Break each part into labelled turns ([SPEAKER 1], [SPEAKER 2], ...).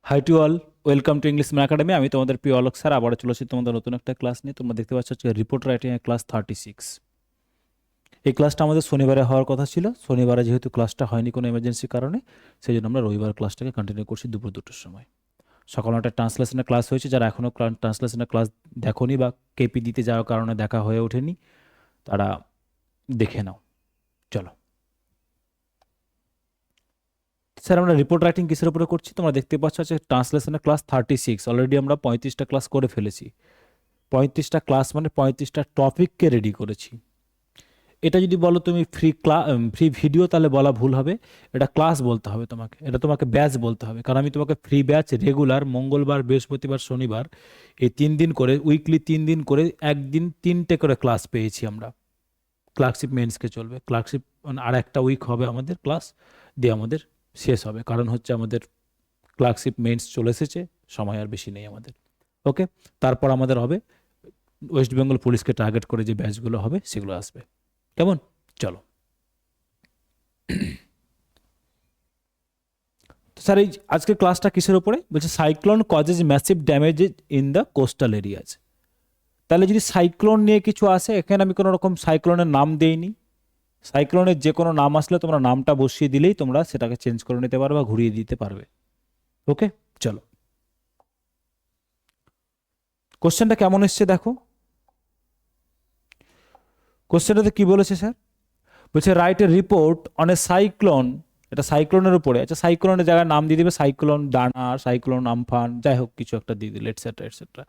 [SPEAKER 1] High to all, welcome to English man academy. আমি তোমাদের প্রিয় অলোক স্যার আবারও চলেছি তোমাদের নতুন একটা ক্লাস নিয়ে। তোমরা দেখতে পাচ্ছ হচ্ছে রিপোর্ট রাইটিং এর ক্লাস 36। এই ক্লাসটা আমাদের শনিবারে হওয়ার কথা ছিল। শনিবারে যেহেতু ক্লাসটা হয়নি কোনো এমার্জেন্সি কারণে, সেই জন্য আমরা রবিবার ক্লাসটাকে কন্টিনিউ করছি দুপুর 2টোর সময়। সকাল 9টায় ট্রান্সলেশনের ক্লাস হয়েছে। যারা এখনও ট্রান্সলেশনের ক্লাস দেখোনি বা কেপি দিতে যাওয়ার কারণে দেখা হয়ে ওঠেনি, তারা দেখে নাও। চলো স্যার, আমরা রিপোর্ট রাইটিং কিসের উপরে করছি তোমরা দেখতে পাচ্ছ হচ্ছে ট্রান্সলেশনের ক্লাস 36। অলরেডি আমরা 35টা ক্লাস করে ফেলেছি। 35টা ক্লাস মানে 35টা টপিককে রেডি করেছি। এটা যদি বলো তুমি ফ্রি ভিডিও, তাহলে বলা ভুল হবে। এটা ক্লাস বলতে হবে তোমাকে, এটা তোমাকে ব্যাচ বলতে হবে। কারণ আমি তোমাকে ফ্রি ব্যাচ রেগুলার মঙ্গলবার, বৃহস্পতিবার, শনিবার এই 3 দিন করে, উইকলি 3 দিন করে, একদিন 3টে করে ক্লাস পেয়েছি আমরা। ক্লার্কশিপ মেন্সকে চলবে, ক্লার্কশিপ আর একটা উইক হবে আমাদের ক্লাস দিয়ে আমাদের শেষ হবে। কারণ হচ্ছে আমাদের ক্লার্কশিপ মেন্স চলে এসেছে, সময় আর বেশি নেই আমাদের। ওকে, তারপর আমাদের হবে ওয়েস্ট বেঙ্গল পুলিশকে টার্গেট করে যে ব্যাচগুলো হবে সেগুলো আসবে। কেমন? চলো। তো স্যার, এই আজকের ক্লাসটা কিসের উপরে বলছে? Cyclone causes massive damage in the coastal areas. তাহলে যদি সাইক্লোন নিয়ে কিছু আসে, এখানে আমি কোনো রকম সাইক্লোনের নাম দেইনি। সাইক্লোনের যে কোনো নাম আসলে তোমরা নামটা বসিয়ে দিলেই তোমরা সেটাকে চেঞ্জ করে নিতে পারবে বা ঘুরিয়ে দিতে পারবে। ওকে, চলো। কোশ্চেনটা কেমন এসছে দেখো। কোশ্চেনটাতে কি বলেছে স্যার? বলছে write a report on a cyclone. এটা সাইক্লোনের উপরে। আচ্ছা, সাইক্লোনের জায়গায় নাম দিয়ে দিবে সাইক্লোন ডানা, সাইক্লোন আমফান, যাই হোক কিছু একটা দিয়ে দিল, etcetera etcetera.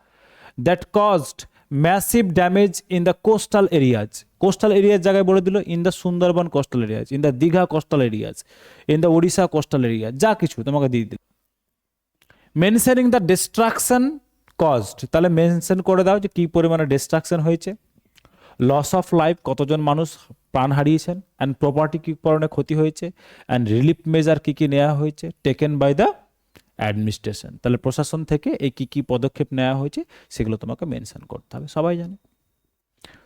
[SPEAKER 1] That caused massive damage in the coastal areas. Coastal এরিয়ার জায়গায় বলে দিল in the Sundarban coastal areas, in the Digha coastal areas, in the Odisha coastal area, যা কিছু তোমাকে দিয়ে দিল। মেনশনিং দ্য ডিস্ট্রাকশন কজড, তাহলে মেনশন করে দাও যে কি পরিমাণে ডিস্ট্রাকশন হয়েছে। লস অফ লাইফ, কতজন মানুষ প্রাণ হারিয়েছেন। অ্যান্ড প্রপার্টি কী পরিমাণে ক্ষতি হয়েছে। অ্যান্ড রিলিফ মেজার কী কী নেওয়া হয়েছে টেকেন বাই দ্য অ্যাডমিনিস্ট্রেশন। তাহলে প্রশাসন থেকে এই কী কী পদক্ষেপ নেওয়া হয়েছে সেগুলো তোমাকে মেনশন করতে হবে, সবাই জানে।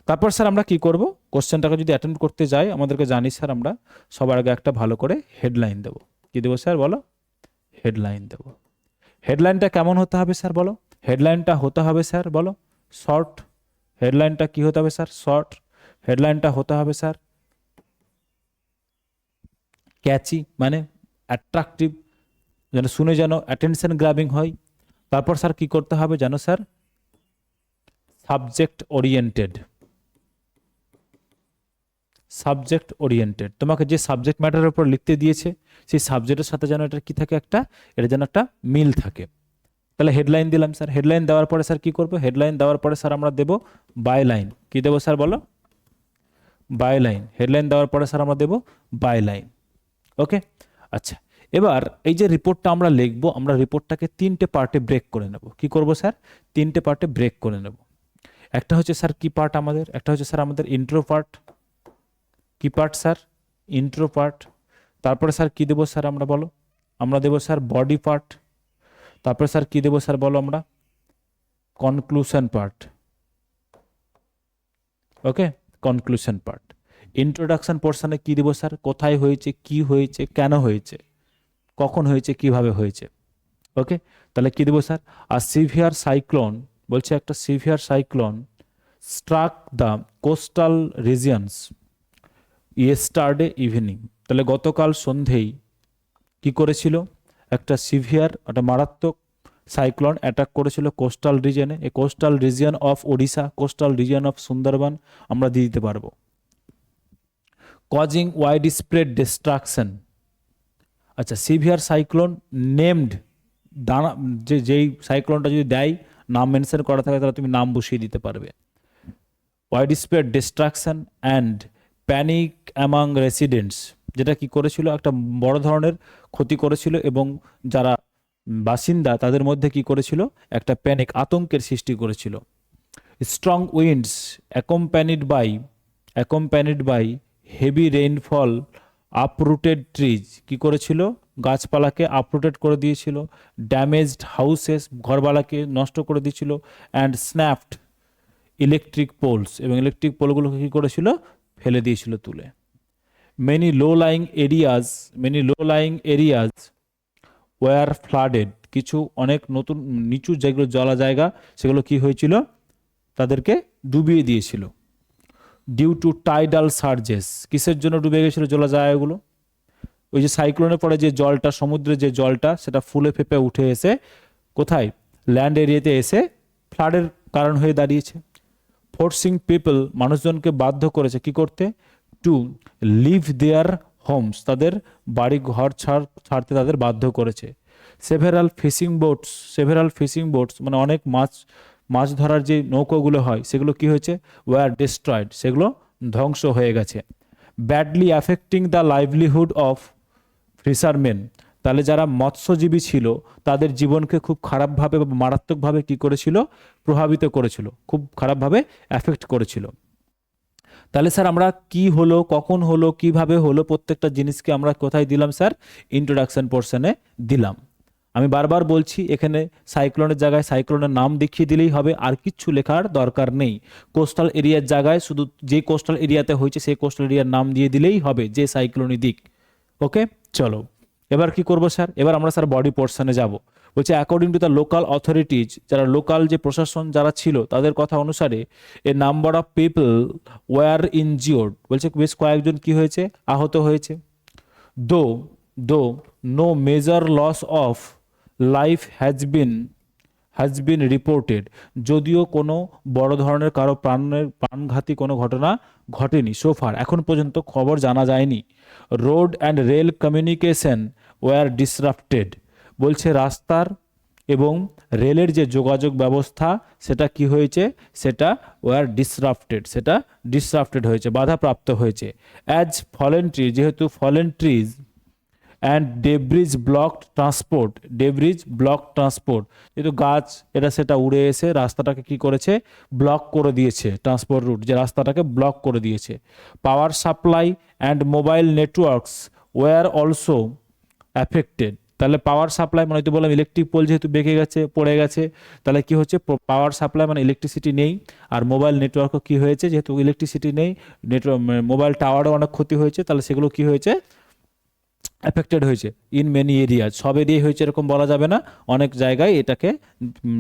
[SPEAKER 1] তারপর স্যার আমরা কি করব? কোশ্চেনটাকে যদি অ্যাটেন্ড করতে যাই, আমাদেরকে জানি স্যার আমরা সবার আগে একটা ভালো করে হেডলাইন দেবো। কি দেবো স্যার বলো? হেডলাইন দেবো। হেডলাইনটা কেমন হতে হবে স্যার বলো? হেডলাইনটা হতে হবে স্যার বলো শর্ট। হেডলাইনটা কি হতে হবে স্যার? শর্ট। হেডলাইনটা হতে হবে স্যার ক্যাচি, মানে অ্যাট্রাকটিভ, যেন শুনে যেন অ্যাটেনশন গ্র্যাবিং হয়। তারপর স্যার কি করতে হবে জানো sir? Subject oriented. Subject oriented, তোমাকে যে সাবজেক্ট ম্যাটারের উপর লিখতে দিয়েছে সেই সাবজেক্টের সাথে যেন এটা কি থাকে, একটা এটা যেন একটা মিল থাকে। তাহলে হেডলাইন দিলাম স্যার। হেডলাইন দেওয়ার পরে স্যার কি করবো? হেডলাইন দেওয়ার পরে স্যার আমরা দেবো বাই লাইন। কি দেবো স্যার বলো? By line. হেডলাইন দেওয়ার পরে স্যার আমরা দেবো বাই লাইন। ওকে, আচ্ছা। এবার এই যে রিপোর্টটা আমরা লিখবো, আমরা রিপোর্টটাকে 3টে পার্টে ব্রেক করে নেব। কি করব স্যার? 3টে পার্টে ব্রেক করে নেব। একটা হচ্ছে স্যার কি পার্ট আমাদের? একটা হচ্ছে স্যার আমাদের ইন্ট্রো পার্ট। কি পার্ট স্যার? Intro part. তারপরে স্যার কি দেবো স্যার আমরা বলো? আমরা দেবো স্যার বডি পার্ট। তারপরে স্যার কি দেবো স্যার বলো? আমরা কনক্লুশন পার্ট। ওকে, কনক্লুশন পার্ট। ইন্ট্রোডাকশন পোর্শনে কি দেবো স্যার? কোথায় হয়েছে, কি হয়েছে, কেন হয়েছে, কখন হয়েছে, কিভাবে হয়েছে। ওকে, তাহলে কি দেবো স্যার? আর সিভিয়ার সাইক্লোন, বলছে একটা severe cyclone struck the coastal regions yesterday evening. তাহলে গতকাল সন্ধেই কি করেছিল? একটা সিভিয়ার, একটা মারাত্মক সাইক্লোন অ্যাটাক করেছিল কোস্টাল রিজিয়নে। এই coastal region of Odisha, coastal region of Sundarban আমরা দিয়ে দিতে পারবো। Causing widespread destruction. আচ্ছা, সিভিয়ার সাইক্লোন নেমড, দানা যেই সাইক্লোনটা যদি দেয় নাম মেনশন করা থাকে তাহলে তুমি নাম বসিয়ে দিতে পারবে। Widespread destruction and panic among residents, যেটা কি করেছিল? একটা বড় ধরনের ক্ষতি করেছিল এবং যারা বাসিন্দা তাদের মধ্যে কি করেছিল? একটা প্যানিক, আতঙ্কের সৃষ্টি করেছিল। Strong winds accompanied by heavy rainfall uprooted trees, কি করেছিল? গাছপালাকে আপরুটেড করে দিয়েছিল। ড্যামেজড হাউসেস, ঘরবালাকে নষ্ট করে দিয়েছিল। অ্যান্ড স্ন্যাপড ইলেকট্রিক পোলস, এবং ইলেকট্রিক পোলগুলোকে কী করেছিল? ফেলে দিয়েছিল তুলে। Many low lying areas were flooded, কিছু অনেক নতুন নিচু যেগুলো জলা জায়গা সেগুলো কি হয়েছিল, তাদেরকে ডুবিয়ে দিয়েছিল। ডিউ টু টাইডাল সার্জেস, কিসের জন্য ডুবে গেছিল জলা জায়গাগুলো? ওই যে সাইক্লোনের পরে যে জলটা, সমুদ্রের যে জলটা, সেটা ফুলে ফেপে উঠে এসে কোথায়, ল্যান্ড এরিয়াতে এসে ফ্লাডের কারণ হয়ে দাঁড়িয়েছে। ফোর্সিং পিপল, মানুষজনকে বাধ্য করেছে কি করতে, টু লিভ দেয়ার হোমস, তাদের বাড়ি ঘর ছাড়তে তাদের বাধ্য করেছে। সেভেরাল ফিশিং বোটস মানে অনেক মাছ ধরার যে নৌকোগুলো হয় সেগুলো কি হয়েছে, ওয়ার ডিস্ট্রয়েড, সেগুলো ধ্বংস হয়ে গেছে। Badly affecting the livelihood of fishermen, তাহলে যারা মৎস্যজীবী ছিল তাদের জীবনকে খুব খারাপভাবে বা মারাত্মকভাবে কি করেছিল, প্রভাবিত করেছিল, খুব খারাপভাবে অ্যাফেক্ট করেছিল। তাহলে স্যার আমরা কি হলো, কখন হলো, কিভাবে হলো, প্রত্যেকটা জিনিসকে আমরা কোথায় দিলাম স্যার, ইন্ট্রোডাকশন পোর্শনে দিলাম। আমি বারবার বলছি এখানে সাইক্লোনের জায়গায় সাইক্লোনের নাম দেখিয়ে দিলেই হবে, আর কিচ্ছু লেখার দরকার নেই। কোস্টাল এরিয়ার জায়গায় শুধু যে কোস্টাল এরিয়াতে হয়েছে সেই কোস্টাল এরিয়ার নাম দিয়ে দিলেই হবে, যে সাইক্লোনই দিক। ওকে, চলো এবার কি করব স্যার, এবার আমরা স্যার বডি পোর্শনে যাব। বলছে according to the local authorities, যারা লোকাল যে প্রশাসন যারা ছিল তাদের কথা অনুসারে a number of people were injured, বলছে বেশ কয়েকজন কি হয়েছে, আহত হয়েছে। Though no major loss of life has been reported, যদিও কোনো বড় ধরনের কারো প্রাণঘাতী কোনো ঘটনা ঘটেনি সোফার, এখন পর্যন্ত খবর জানা যায়নি। Road and rail communication were disrupted, বলছে রাস্তার এবং রেলের যে যোগাযোগ ব্যবস্থা সেটা কি হয়েছে, সেটা ওয়ার ডিসরাপ্টেড হয়েছে, বাধাপ্রাপ্ত হয়েছে। অ্যাজ ফলেন ট্রি, যেহেতু fallen trees and debris block transport, যেহেতু গাছ এটা সেটা উড়ে এসে রাস্তাটাকে কি করেছে, ব্লক করে দিয়েছে, ট্রান্সপোর্ট রুট যে রাস্তাটাকে ব্লক করে দিয়েছে। Power supply and mobile networks were also affected, তাহলে পাওয়ার সাপ্লাই মানে তো বললাম ইলেকট্রিক পোল যেহেতু বেঁকে গেছে, পড়ে গেছে, তাহলে কি হচ্ছে, পাওয়ার সাপ্লাই মানে ইলেকট্রিসিটি নেই, আর মোবাইল নেটওয়ার্কও কি হয়েছে, যেহেতু ইলেকট্রিসিটি নেই, মোবাইল টাওয়ারও অনেক ক্ষতি হয়েছে, তাহলে সেগুলো কি হয়েছে, অ্যাফেক্টেড হয়েছে। ইন মেনি এরিয়া, সব এরিয়ায় হয়েছে এরকম বলা যাবে না, অনেক জায়গায় এটাকে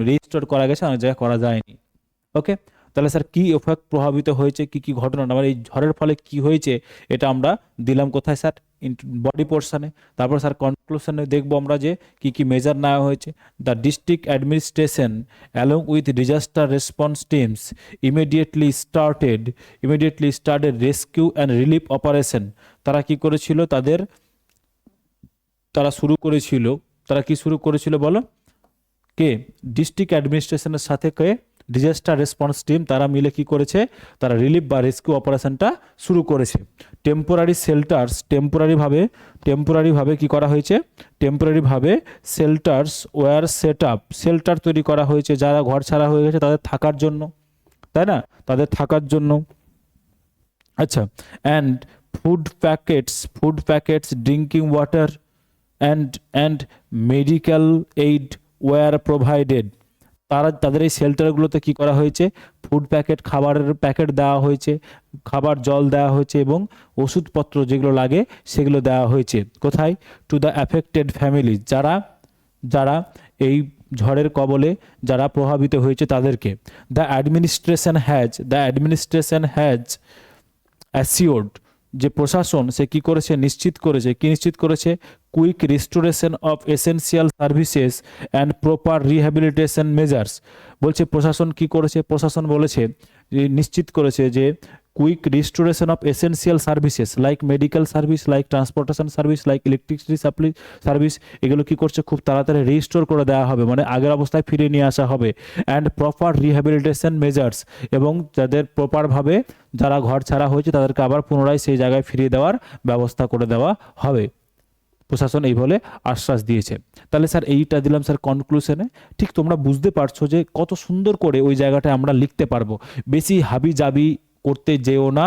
[SPEAKER 1] রিস্টোর করা গেছে, অনেক জায়গায় করা যায়নি। ওকে, তাহলে স্যার কি এফেক্ট প্রভাবিত হয়েছে, কি কি ঘটনা, আমার এই ঝড়ের ফলে কি হয়েছে, এটা আমরা দিলাম কোথায় স্যার, বডি পোর্শনে। তারপর স্যার কনক্লুশনে দেখবো আমরা যে কি কি মেজার নেওয়া হয়েছে। The district administration along with disaster response teams immediately started rescue and relief operation, তারা কি করেছিল, তারা কি শুরু করেছিল বলো, কে, ডিস্ট্রিক্ট অ্যাডমিনিস্ট্রেশনের সাথে কে, ডিজাস্টার রেসপন্স টিম, তারা মিলে কি করেছে, তারা রিলিফ বা রেস্কিউ অপারেশনটা শুরু করেছে। টেম্পোরারিভাবে কি করা হয়েছে, shelters were set up, shelter তৈরি করা হয়েছে, যারা ঘর ছাড়া হয়ে গেছে তাদের থাকার জন্য, তাই না, তাদের থাকার জন্য। আচ্ছা, and food packets drinking water and medical aid were provided, তাদের এই শেল্টারগুলোতে কি করা হয়েছে, ফুড প্যাকেট, খাবারের প্যাকেট দেওয়া হয়েছে, খাবার জল দেওয়া হয়েছে এবং ওষুধপত্র যেগুলো লাগে সেগুলো দেওয়া হয়েছে। কোথায়, টু দ্য অ্যাফেক্টেড ফ্যামিলি, যারা এই ঝড়ের কবলে যারা প্রভাবিত হয়েছে তাদেরকে। দ্য অ্যাডমিনিস্ট্রেশন হ্যাজ অ্যাসিওর্ড, যে প্রশাসন সে কি করেছে, নিশ্চিত করেছে quick restoration of essential services and proper rehabilitation measures, বলছে প্রশাসন কি করেছে, প্রশাসন বলেছে নিশ্চিত করেছে যে quick restoration of essential services like medical service, like transportation service, like electricity supply service, এগুলো কি করছে, খুব তাড়াতাড়ি রিস্টোর করে দেওয়া হবে, মানে আগের অবস্থায় ফিরিয়ে নিয়ে আসা হবে। অ্যান্ড প্রপার রিহ্যাবিলিটেশন মেজার্স, এবং যাদের প্রপারভাবে যারা ঘর ছাড়া হয়েছে তাদেরকে আবার পুনরায় সেই জায়গায় ফিরিয়ে দেওয়ার ব্যবস্থা করে দেওয়া হবে, প্রশাসন এই বলে আশ্বাস দিয়েছে। তাহলে স্যার এইটা দিলাম স্যার কনক্লুশনে। ঠিক তোমরা বুঝতে পারছো যে কত সুন্দর করে ওই জায়গাটায় আমরা লিখতে পারবো। বেশি হাবিজাবি করতে যেও না,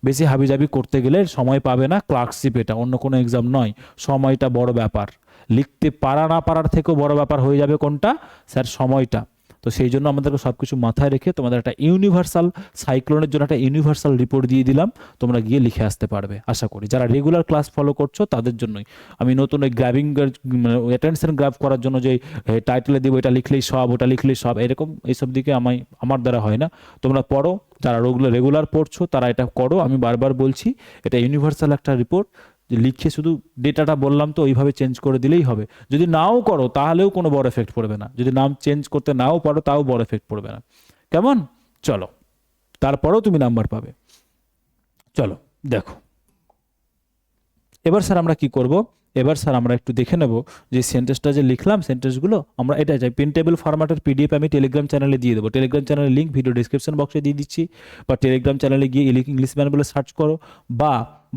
[SPEAKER 1] বেশি হাবিজাবি করতে গেলে সময় পাবে না। ক্লার্কশিপ এটা, অন্য কোনো এক্সাম নয়। সময়টা বড় ব্যাপার, লিখতে পারা না পারার থেকেও বড় ব্যাপার হয়ে যাবে কোনটা স্যার, সময়টা। তো সেই জন্য আমাদেরকে সব কিছু মাথায় রেখে তোমাদের একটা ইউনিভার্সাল সাইক্লোনের জন্য একটা ইউনিভার্সাল রিপোর্ট দিয়ে দিলাম, তোমরা গিয়ে লিখে আসতে পারবে আশা করি। যারা রেগুলার ক্লাস ফলো করছো তাদের জন্যই আমি নতুন ওই গ্র্যাবিং মানে অ্যাটেনশন গ্র্যাব করার জন্য যে টাইটেলে দিব এটা লিখলেই সব ওটা লিখলেই সব এরকম এইসব দিকে আমার দ্বারা হয় না। তোমরা পড়ো, যারা রেগুলার পড়ছো তারা এটা করো। আমি বারবার বলছি এটা ইউনিভার্সাল একটা রিপোর্ট, যে লিখে শুধু ডেটাটা বললাম তো ওইভাবে চেঞ্জ করে দিলেই হবে। যদি নাও করো তাহলেও কোনো বড় এফেক্ট পড়বে না, যদি নাম চেঞ্জ করতে নাও পারো তাও বড় এফেক্ট পড়বে না। কেমন? চলো, তারপরেও তুমি নাম্বার পাবে। চলো দেখো, এবার স্যার আমরা কি করব, এবার স্যার আমরা একটু দেখে নেব যে সেন্টেন্সটা যে লিখলাম সেন্টেন্সগুলো আমরা এটা চাই প্রিন্টেবল ফরম্যাটের পিডিএফ আমি টেলিগ্রাম চ্যানেলে দিয়ে দেবো। টেলিগ্রাম চ্যানেলের লিঙ্ক ভিডিও ডিসক্রিপশন বক্সে দিয়ে দিচ্ছি, বা টেলিগ্রাম চ্যানেলে গিয়ে ইংলিশ ম্যান বলে সার্চ করো,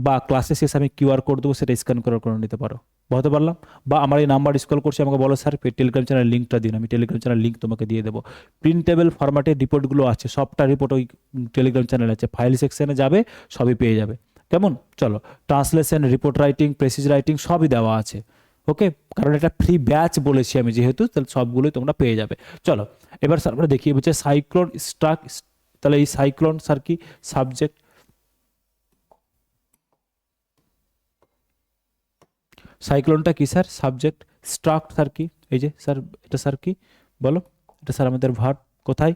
[SPEAKER 1] বা ক্লাসে শেষে আমি কিউআর কোড দেবো সেটা স্ক্যান করে নিতে পারো। বলতে পারলাম? বা আমার এই নাম্বার স্কল করছি, আমাকে বলো স্যার টেলিগ্রাম চ্যানেলের লিঙ্কটা দিন, আমি টেলিগ্রাম চ্যানেল লিঙ্ক তোমাকে দিয়ে দেবো। প্রিন্টেবল ফরম্যাটের রিপোর্টগুলো আছে, সবটা রিপোর্ট ওই টেলিগ্রাম চ্যানেল আছে, ফাইল সেকশনে যাবে সবই পেয়ে যাবে। কেমন? চলো, ট্রান্সলেশন, রিপোর্ট রাইটিং, প্রেসিজ রাইটিং সবই দেওয়া আছে। ওকে, কারণ এটা ফ্রি ব্যাচ বলেছি আমি যেহেতু, তাহলে সবগুলোই তোমরা পেয়ে যাবে। চলো এবার স্যার আমরা দেখি বলছে সাইক্লোন স্ট্রাক, তাহলে এই সাইক্লোন স্যার কি সাবজেক্ট, সাইক্লোনটা কি স্যার সাবজেক্ট, স্ট্রাক স্যার কি, এই যে স্যার এটা স্যার কি বলো, এটা স্যার আমাদের ভার্ব, কোথায়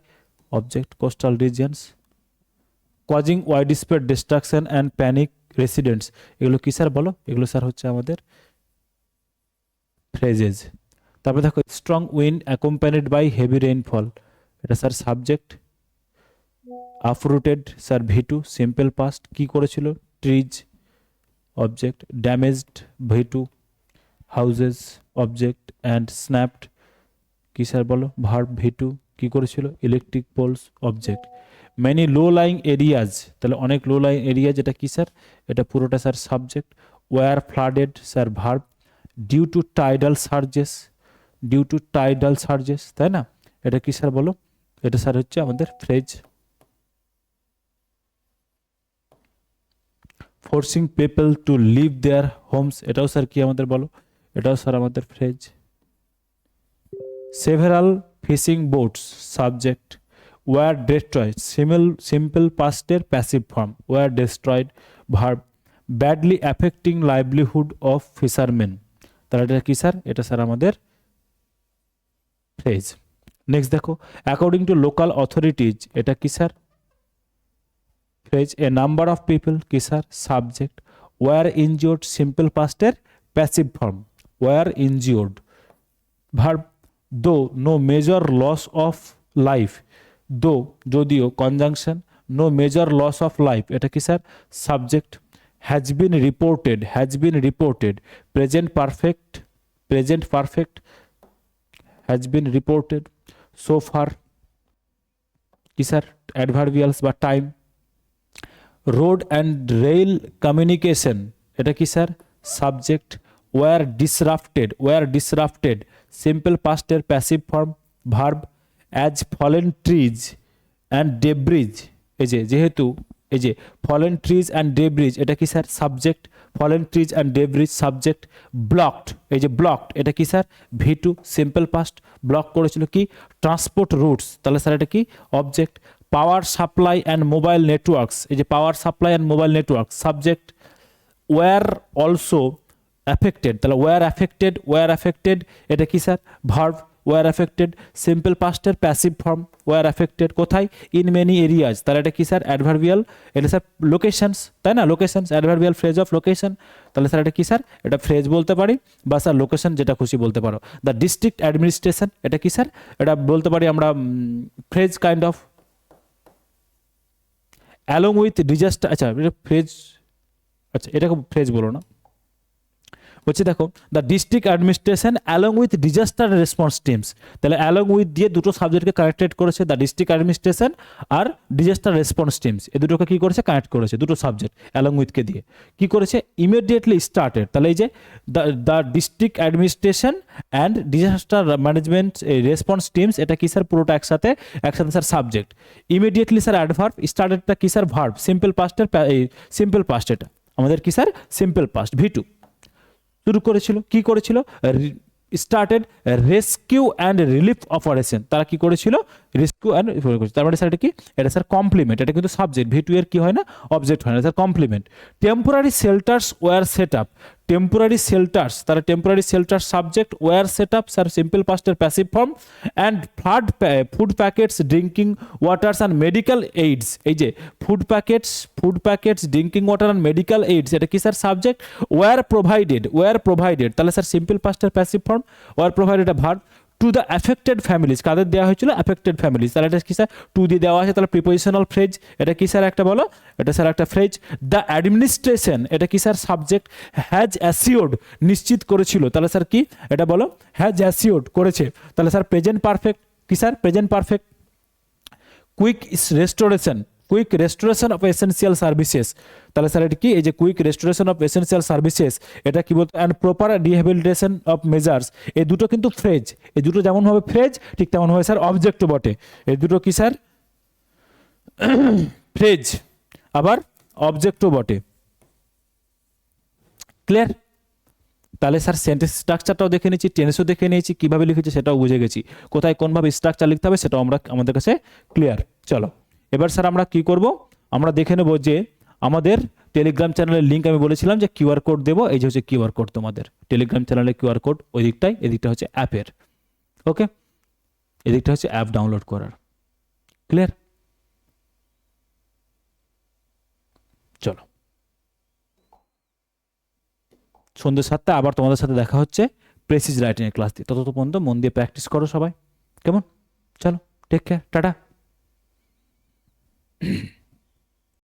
[SPEAKER 1] object, coastal regions, causing widespread destruction and panic residents, এগুলো কি স্যার বলো, এগুলো স্যার হচ্ছে আমাদের ফ্রেজেস। তারপরে দেখো strong wind accompanied by heavy rainfall, এটা sir subject. Uprooted sir V two simple past, কি করেছিল trees object, damaged V two houses object, and snapped কি স্যার বলো ভার্ব ভি2 কি করেছিল electric poles object. Many low lying areas, তাহলে অনেক low lying area, যেটা কি স্যার এটা পুরোটা sir subject. Were flooded sir verb. Due to tidal surges, due to tidal surges, তাই না, এটা কি স্যার বলো, এটা স্যার হচ্ছে আমাদের phrase. Forcing people to leave their homes, এটাও স্যার কি আমাদের বলো, এটাও স্যার আমাদের phrase. Several fishing boats subject. Were destroyed simple পাস্টের passive form, were destroyed verb. Badly affecting livelihood of fisherman, তাহলে এটা কি স্যার, এটা স্যার আমাদের ফ্রেজ। নেক্সট দেখো অ্যাকর্ডিং টু লোকাল অথরিটিজ, এটা কি sir phrase. A number of people কি sir subject. Were injured simple পাস্টের passive form, war injured verb. Though no major loss of life, though যদিও conjunction, no major loss of life, এটা কি sir subject. Has been reported, has been reported present perfect, present perfect has been reported. So far কি sir adverbials বা time. Road and rail communication, এটা কি sir subject. Were disrupted, were disrupted simple পাস্টের passive form verb. As fallen trees and debris, এই যে যেহেতু এই যে ফলেন ট্রিজ অ্যান্ড ডেব্রিজ, এটা কি sir subject. Fallen trees and debris subject. Blocked, এই যে ব্লকড, এটা কি sir V two simple past, block করেছিল কি ট্রান্সপোর্ট রুটস, তাহলে স্যার এটা কি object. Power supply and mobile networks, এই যে power supply and mobile network subject. Were also affected, তাহলে ওয়ার অ্যাফেক্টেড, ওয়ার অ্যাফেক্টেড এটা কি sir verb. Were affected simple পাস্টের প্যাসিভ ফর্ম, ওয়ার অ্যাফেক্টেড কোথায় ইন মেনি এরিয়াজ, তাহলে এটা কি স্যার অ্যাডভার্বিয়াল, এটা স্যার লোকেশনস, তাই না, locations adverbial phrase of location, তাহলে স্যার এটা কি স্যার এটা ফ্রেজ বলতে পারি, বা স্যার লোকেশন যেটা খুশি বলতে পারো। দ্য ডিস্ট্রিক্ট অ্যাডমিনিস্ট্রেশন, এটা কি স্যার এটা বলতে পারি আমরা phrase kind of. Along with disaster, আচ্ছা এটা ফ্রেজ, আচ্ছা এটাকে ফ্রেজ বলো না, বলছি দেখো the district administration along with disaster response teams, তাহলে অ্যালং উইথ দিয়ে দুটো সাবজেক্টকে কানেক্টেড করেছে, দ্য ডিস্ট্রিক্ট অ্যাডমিনিস্ট্রেশন আর ডিজাস্টার রেসপন্স টিমস, এই দুটোকে কি করেছে কানেক্ট করেছে, দুটো সাবজেক্ট অ্যালং উইথকে দিয়ে কি করেছে ইমিডিয়েটলি স্টার্টেড, তাহলে এই যে the district administration and disaster management response teams, এটা কি স্যার পুরোটা একসাথে sir subject. Immediately sir adverb, স্টার্টেডটা কি স্যার ভার্ব, সিম্পল পাস্টের সিম্পল পাস্ট, এটা আমাদের কি স্যার সিম্পল পাস্ট ভি2 শুরু করেছিল, কি করেছিল started rescue and relief operation. তারা কি করেছিল? রেস্কিউ অ্যান্ড করেছিল। তার মানে স্যার এটা কি? এটা স্যার কমপ্লিমেন্ট, এটা কিন্তু সাবজেক্ট, ভি টু এর কি হয় না? অবজেক্ট হয় না, sir complement. Temporary shelters were set up, temporary shelters, তারা temporary shelter subject, were set up sir simple পাস্টের passive form, and flood food packets drinking waters and medical aids, এই যে food packets drinking water and medical aids, এটা কি sir subject, were provided, তাহলে sir simple পাস্টের passive form, were provided এটা verb. To the affected families, কাদের দেওয়া হয়েছিল? অ্যাফেক্টেড ফ্যামিলিজ, তাহলে এটা কি স্যার? টু দিয়ে দেওয়া আছে, তাহলে প্রিপোজিশনাল ফ্রেজ, এটা কি স্যার একটা বলো? এটা স্যার একটা ফ্রেজ। দ্য অ্যাডমিনিস্ট্রেশন, এটা কি স্যার? সাবজেক্ট। হ্যাজ অ্যাসিওর্ড, নিশ্চিত করেছিল, তাহলে স্যার কি? এটা বলো, হ্যাজ অ্যাসিওর্ড, করেছে, তাহলে স্যার প্রেজেন্ট পারফেক্ট, কি sir? Present perfect. Quick restoration of essential services, তাহলে স্যার এটা কি? এই যে quick restoration of essential services, এটা কি বলতো? And proper rehabilitation of measures, এই দুটো কিন্তু ফ্রেজ, এই দুটো যেমন হবে ফ্রেজ, ঠিক তেমন হবে স্যার অবজেক্টও বটে। এই দুটো কি স্যার? ফ্রেজ আবার অবজেক্টও বটে। ক্লিয়ার? তাহলে স্যার সেন্টেন্স স্ট্রাকচারটাও দেখে নিয়েছি, টেন্সও দেখে নিয়েছি, কিভাবে লিখেছি সেটাও বুঝে গেছি, কোথায় কোনভাবে স্ট্রাকচার লিখতে হবে সেটাও আমাদের কাছে ক্লিয়ার। চলো এবার স্যার আমরা কি করব? আমরা দেখে নেব যে আমাদের টেলিগ্রাম চ্যানেলের লিঙ্ক আমি বলেছিলাম যে কিউআর কোড দেবো, এই যে হচ্ছে কিউআর কোড, তোমাদের টেলিগ্রাম চ্যানেলের কিউআর কোড ওই দিকটাই, এদিকটা হচ্ছে অ্যাপের, ওকে, এদিকটা হচ্ছে অ্যাপ ডাউনলোড করার। ক্লিয়ার? চলো সন্ধ্যে 7টায় আবার তোমাদের সাথে দেখা হচ্ছে প্রেসিজ রাইটিং এর ক্লাস দিয়ে। তত পর্যন্ত মন দিয়ে প্র্যাকটিস করো সবাই, কেমন? চলো, টেক কেয়ার, টাটা।